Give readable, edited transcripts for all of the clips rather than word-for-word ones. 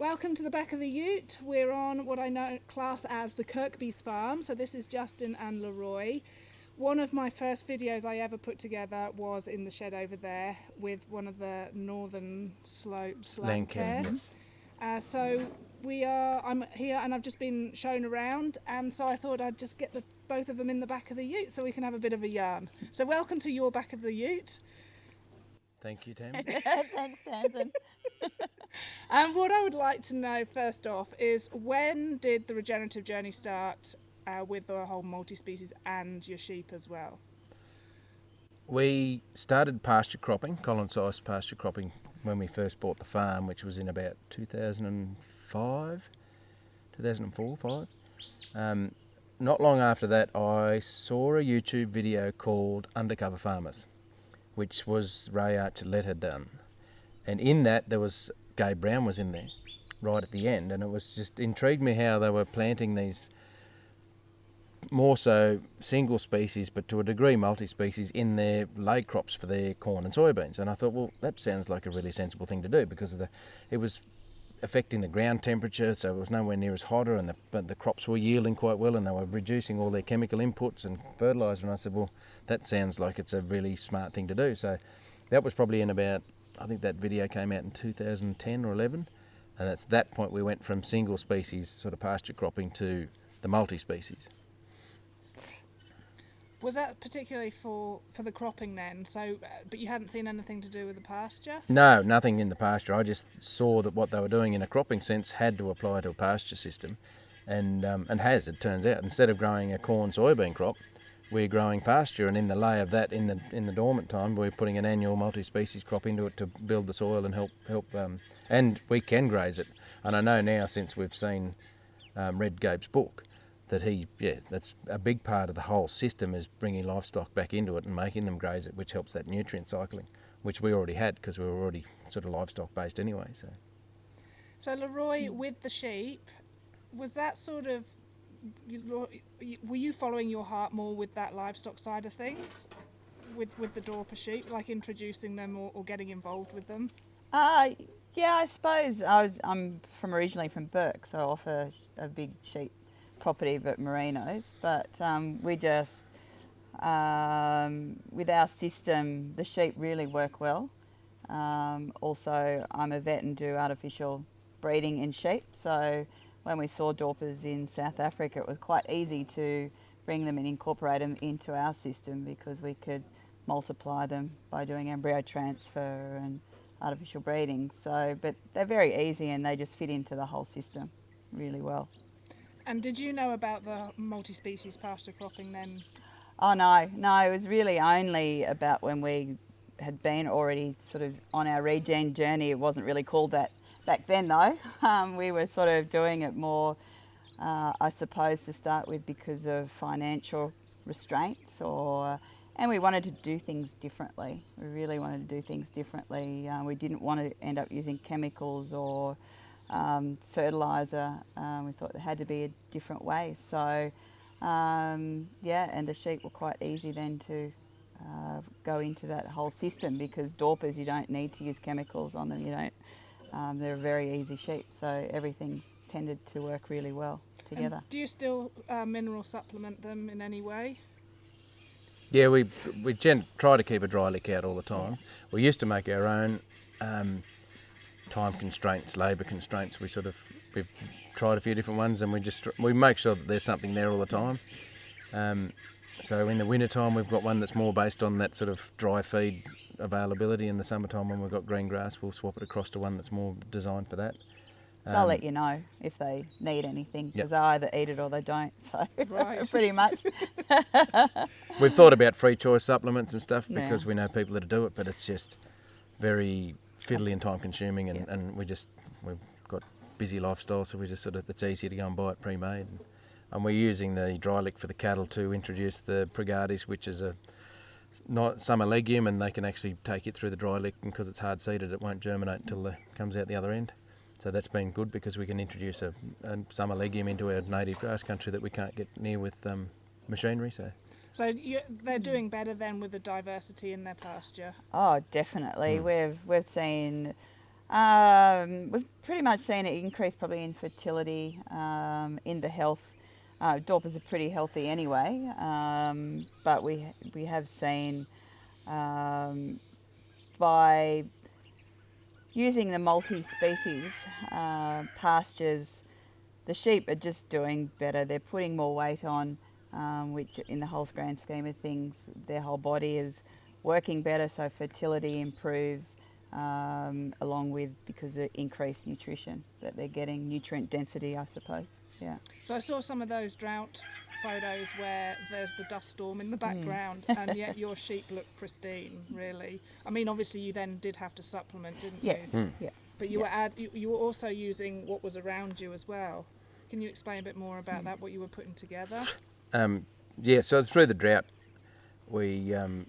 Welcome to the back of the ute. We're on what I class as the Kirkby's farm. So this is Justin and Lorroi. One of my first videos I ever put together was in the shed over there with one of the northern slopes. Yes. So I'm here and I've just been shown around, and so I thought I'd just get both of them in the back of the ute so we can have a bit of a yarn. So welcome to your back of the ute. Thank you, Tamsin. Thanks, Tamsin. And what I would like to know first off is, when did the regenerative journey start with the whole multi-species and your sheep as well? We started pasture cropping, colony-sized pasture cropping, when we first bought the farm, which was in about 2004, 5. Not long after that, I saw a YouTube video called Undercover Farmers, which was Ray Archuleta had done. And in that, there was Gabe Brown was in there right at the end, and it was just intrigued me how they were planting these more so single species, but to a degree multi-species, in their lay crops for their corn and soybeans. And I thought, well, that sounds like a really sensible thing to do, because it was affecting the ground temperature, so it was nowhere near as hotter, but the crops were yielding quite well, and they were reducing all their chemical inputs and fertiliser. And I said, well, that sounds like it's a really smart thing to do. So that was probably in about, I think that video came out in 2010 or 11, and at that point we went from single species sort of pasture cropping to the multi-species. Was that particularly for the cropping then? So, but you hadn't seen anything to do with the pasture? No, nothing in the pasture. I just saw that what they were doing in a cropping sense had to apply to a pasture system, and has, it turns out. Instead of growing a corn soybean crop, we're growing pasture, and in the lay of that, in the dormant time, we're putting an annual multi-species crop into it to build the soil and help and we can graze it. And I know now, since we've seen read Gabe's book, that that's a big part of the whole system, is bringing livestock back into it and making them graze it, which helps that nutrient cycling, which we already had because we were already sort of livestock based anyway. So Lorroi, with the sheep, was that sort of, were you following your heart more with that livestock side of things, with the Dorper sheep, like introducing them or getting involved with them? Yeah, I suppose I'm originally from Burke, so off a big sheep property, but merinos. But we just, with our system, the sheep really work well. Also, I'm a vet and do artificial breeding in sheep, so when we saw Dorpers in South Africa, it was quite easy to bring them and incorporate them into our system, because we could multiply them by doing embryo transfer and artificial breeding. So, but they're very easy and they just fit into the whole system really well. And did you know about the multi-species pasture cropping then? Oh no, it was really only about when we had been already sort of on our regen journey. It wasn't really called that back then though. We were sort of doing it more, I suppose, to start with because of financial restraints, and we wanted to do things differently. We really wanted to do things differently. We didn't want to end up using chemicals or fertiliser. We thought there had to be a different way. So and the sheep were quite easy then to go into that whole system, because Dorpers, you don't need to use chemicals on them. They're a very easy sheep, so everything tended to work really well together. And do you still mineral supplement them in any way? Yeah, we try to keep a dry lick out all the time. We used to make our own. Time constraints, labour constraints. We've tried a few different ones, and we make sure that there's something there all the time. So in the winter time, we've got one that's more based on that sort of dry feed availability. In the summertime, when we've got green grass, we'll swap it across to one that's more designed for that. They'll let you know if they need anything, because they either eat it or they don't. So right. Pretty much. We've thought about free choice supplements and stuff, because we know people that do it, but it's just very fiddly and time consuming, and we've got busy lifestyle, so we just it's easier to go and buy it pre-made. And we're using the dry lick for the cattle to introduce the Pregatis, which is a summer legume, and they can actually take it through the dry lick, and because it's hard seeded, it won't germinate until it comes out the other end. So that's been good, because we can introduce a summer legume into our native grass country that we can't get near with machinery. So they're doing better then with the diversity in their pasture? Oh, definitely. We've seen We've pretty much seen it increase probably in fertility, in the health. Dorpers are pretty healthy anyway, but we have seen by using the multi-species pastures, the sheep are just doing better. They're putting more weight on, which in the whole grand scheme of things, their whole body is working better, so fertility improves, along with because of increased nutrition that they're getting, nutrient density, I suppose. Yeah. So I saw some of those drought photos where there's the dust storm in the background, and yet your sheep look pristine, really. I mean, obviously you then did have to supplement, didn't Yes. you? Yeah. But you were also using what was around you as well. Can you explain a bit more about that, what you were putting together? So through the drought, we're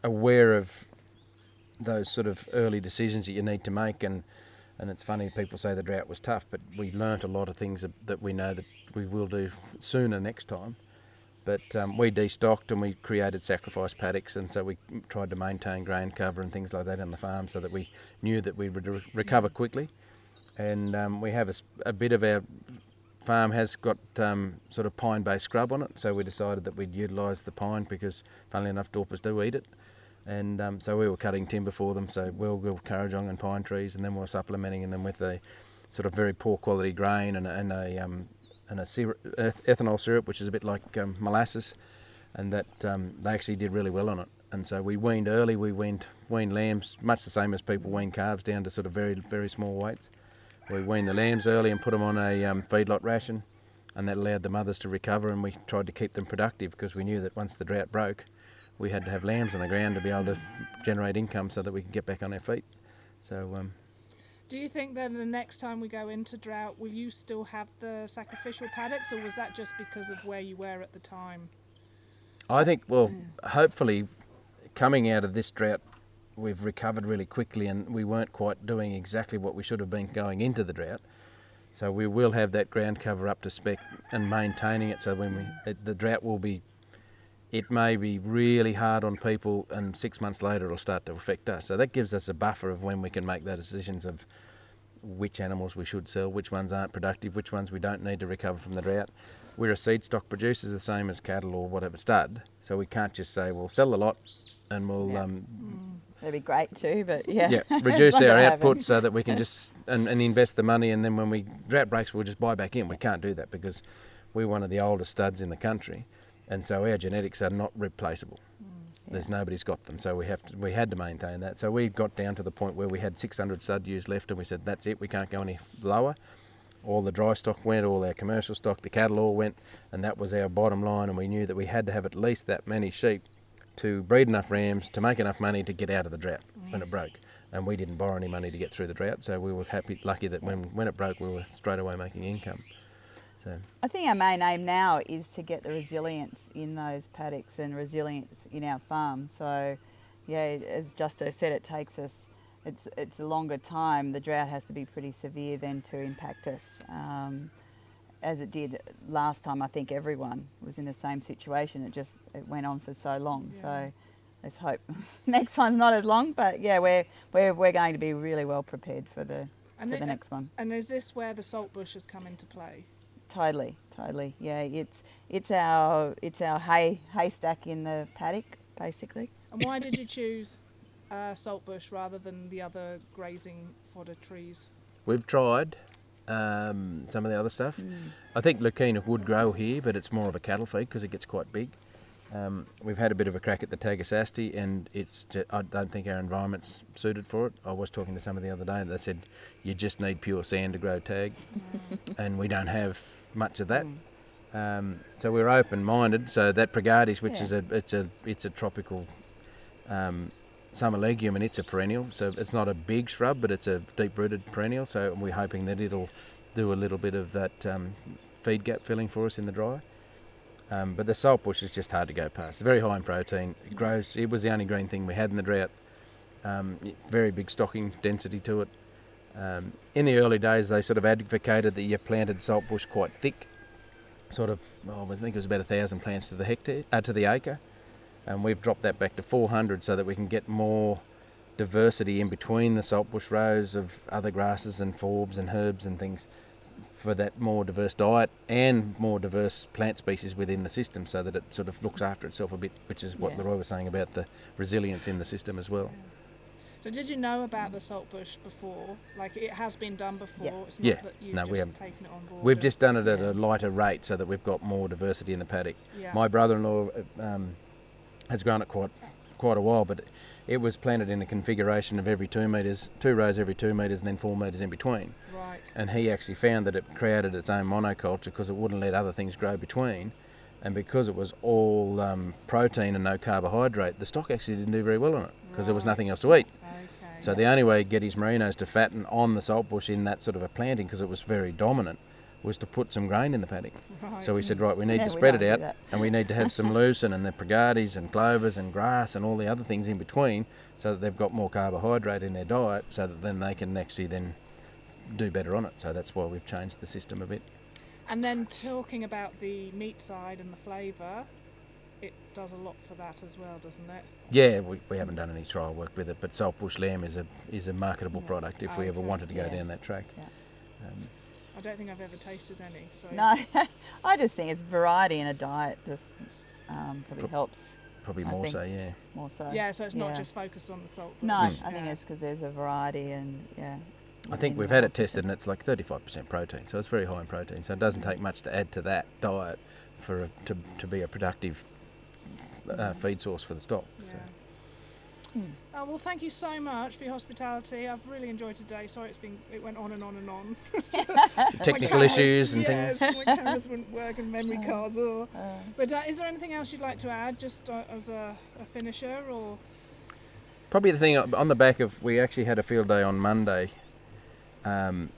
aware of those sort of early decisions that you need to make, and it's funny, people say the drought was tough, but we learnt a lot of things that we know that we will do sooner next time. But we destocked and we created sacrifice paddocks, and so we tried to maintain grain cover and things like that on the farm so that we knew that we would recover quickly. And we have a bit of our farm has got sort of pine-based scrub on it, so we decided that we'd utilise the pine because, funnily enough, Dorpers do eat it. And so we were cutting timber for them, so we'll Kurrajong and pine trees, and then we're supplementing them with a sort of very poor quality grain and a syrup, ethanol syrup, which is a bit like molasses, and that they actually did really well on it. And so we weaned early. We weaned lambs, much the same as people wean calves, down to sort of very, very small weights. We weaned the lambs early and put them on a feedlot ration, and that allowed the mothers to recover, and we tried to keep them productive because we knew that once the drought broke, we had to have lambs on the ground to be able to generate income so that we could get back on our feet. So, do you think then the next time we go into drought, will you still have the sacrificial paddocks, or was that just because of where you were at the time? I think, well, hopefully coming out of this drought, we've recovered really quickly, and we weren't quite doing exactly what we should have been going into the drought. So we will have that ground cover up to spec and maintaining it, so when the drought will be, it may be really hard on people, and 6 months later it'll start to affect us. So that gives us a buffer of when we can make those decisions of which animals we should sell, which ones aren't productive, which ones we don't need to recover from the drought. We're a seed stock producer, the same as cattle or whatever stud, so we can't just say, we'll sell the lot and we'll... That'd be great too, but yeah. Reduce our output so that we can just and invest the money, and then when we drought breaks, we'll just buy back in. We can't do that because we're one of the oldest studs in the country, and so our genetics are not replaceable. There's nobody's got them, so we had to maintain that. So we got down to the point where we had 600 stud ewes left, and we said that's it. We can't go any lower. All the dry stock went, all our commercial stock, the cattle all went, and that was our bottom line. And we knew that we had to have at least that many sheep to breed enough rams to make enough money to get out of the drought when it broke. And we didn't borrow any money to get through the drought, so we were lucky that when it broke, we were straight away making income. So I think our main aim now is to get the resilience in those paddocks and resilience in our farm. So, yeah, as Justo said, it takes us, it's a longer time. The drought has to be pretty severe then to impact us. As it did last time, I think everyone was in the same situation. It went on for so long. Yeah. So let's hope next one's not as long. But yeah, we're going to be really well prepared for the next one. And is this where the salt bush has come into play? Totally. Yeah, it's our haystack in the paddock, basically. And why did you choose salt bush rather than the other grazing fodder trees? We've tried some of the other stuff. I think Lucina would grow here, but it's more of a cattle feed because it gets quite big. We've had a bit of a crack at the Tagasasti, and I don't think our environment's suited for it. I was talking to somebody the other day, and they said you just need pure sand to grow tag, and we don't have much of that. So we're open-minded. So that Pregardis, which is a tropical summer legume, and it's a perennial. So it's not a big shrub, but it's a deep-rooted perennial. So we're hoping that it'll do a little bit of that feed gap filling for us in the dry. But the salt bush is just hard to go past. It's very high in protein. It grows. It was the only green thing we had in the drought. Very big stocking density to it. In the early days, they sort of advocated that you planted salt bush quite thick. I think it was about 1,000 plants to the acre. And we've dropped that back to 400 so that we can get more diversity in between the saltbush rows of other grasses and forbs and herbs and things for that more diverse diet and more diverse plant species within the system, so that it sort of looks after itself a bit, which is what Lorroi was saying about the resilience in the system as well. So did you know about the saltbush before? Like, it has been done before? Yeah. It's not that you've just we haven't. taken it on board? We've just done it at a lighter rate so that we've got more diversity in the paddock. Yeah. My brother-in-law has grown it quite a while, but it was planted in a configuration of every 2 metres, 2 rows every 2 metres, and then 4 metres in between. Right. And he actually found that it created its own monoculture because it wouldn't let other things grow between. And because it was all protein and no carbohydrate, the stock actually didn't do very well on it because there was nothing else to eat. Okay. So the only way to get his merinos to fatten on the saltbush in that sort of a planting, because it was very dominant, was to put some grain in the paddock. Right. So we said, right, we need to we spread it don't do out, that. and we need to have some lucerne and the pregades and clovers and grass and all the other things in between, so that they've got more carbohydrate in their diet, so that then they can actually then do better on it. So that's why we've changed the system a bit. And then talking about the meat side and the flavour, it does a lot for that as well, doesn't it? Yeah, we haven't done any trial work with it, but saltbush lamb is a marketable product if we ever Okay. wanted to go down that track. Yeah. I don't think I've ever tasted any. So No, I just think it's variety in a diet just probably helps Probably I more think- so, yeah. more so. yeah, so it's not Yeah. just focused on the salt. No, bush. I think Yeah. it's because there's a variety and I think in we've the had whole it tested system. and it's like 35% protein, so it's very high in protein. So it doesn't take much to add to that diet to be a productive feed source for the stock. Yeah. So. Oh, well, thank you so much for your hospitality. I've really enjoyed today. Sorry, it went on and on and on. Technical issues and things. Yes, my cameras wouldn't work and memory cards. But is there anything else you'd like to add, just as a finisher, or? Probably the thing on the back of, we actually had a field day on Monday,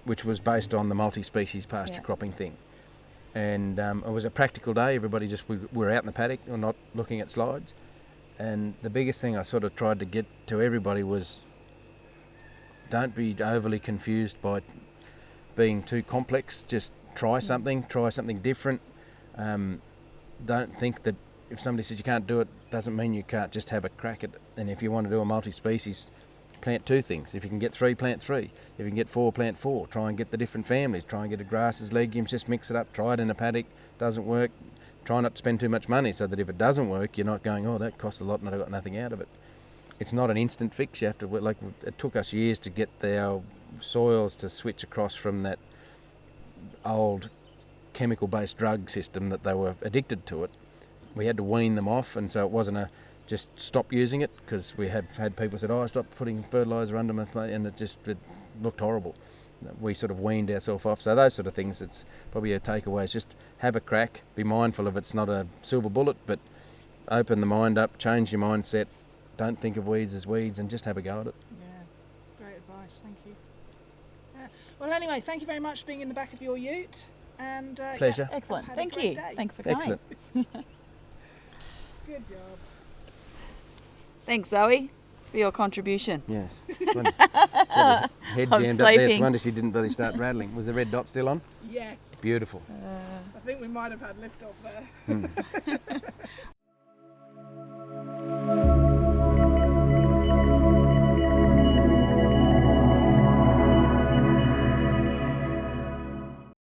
which was based on the multi-species pasture cropping thing. And it was a practical day. Everybody we were out in the paddock, or not looking at slides. And the biggest thing I sort of tried to get to everybody was, don't be overly confused by being too complex. Just try something different. Don't think that if somebody says you can't do it, doesn't mean you can't just have a crack at it. And if you want to do a multi-species, plant 2 things. If you can get 3, plant 3. If you can get 4, plant 4. Try and get the different families. Try and get the grasses, legumes, just mix it up. Try it in a paddock. Doesn't work. Try not to spend too much money, so that if it doesn't work, you're not going, oh, that costs a lot and I got nothing out of it. It's not an instant fix. You have to work. Like, it took us years to get our soils to switch across from that old chemical-based drug system that they were addicted to it. We had to wean them off, and so it wasn't just stop using it, because we have had people said, oh, I stopped putting fertiliser under my plant, and it looked horrible. We sort of weaned ourselves off. So those sort of things, it's probably a takeaway, is just have a crack, be mindful of it's not a silver bullet, but open the mind up, change your mindset, don't think of weeds as weeds, and just have a go at it. Yeah, great advice, thank you. Yeah. Well, anyway, thank you very much for being in the back of your ute. And Pleasure. yeah, Excellent. have had a Thank great you. day. Thanks for coming. Excellent. Good job. Thanks, Zoe, for your contribution. Yes. Head I'm jammed up there. It's a sleeping. wonder she didn't really start rattling. Was the red dot still on? Yes. Beautiful. I think we might have had lift off there.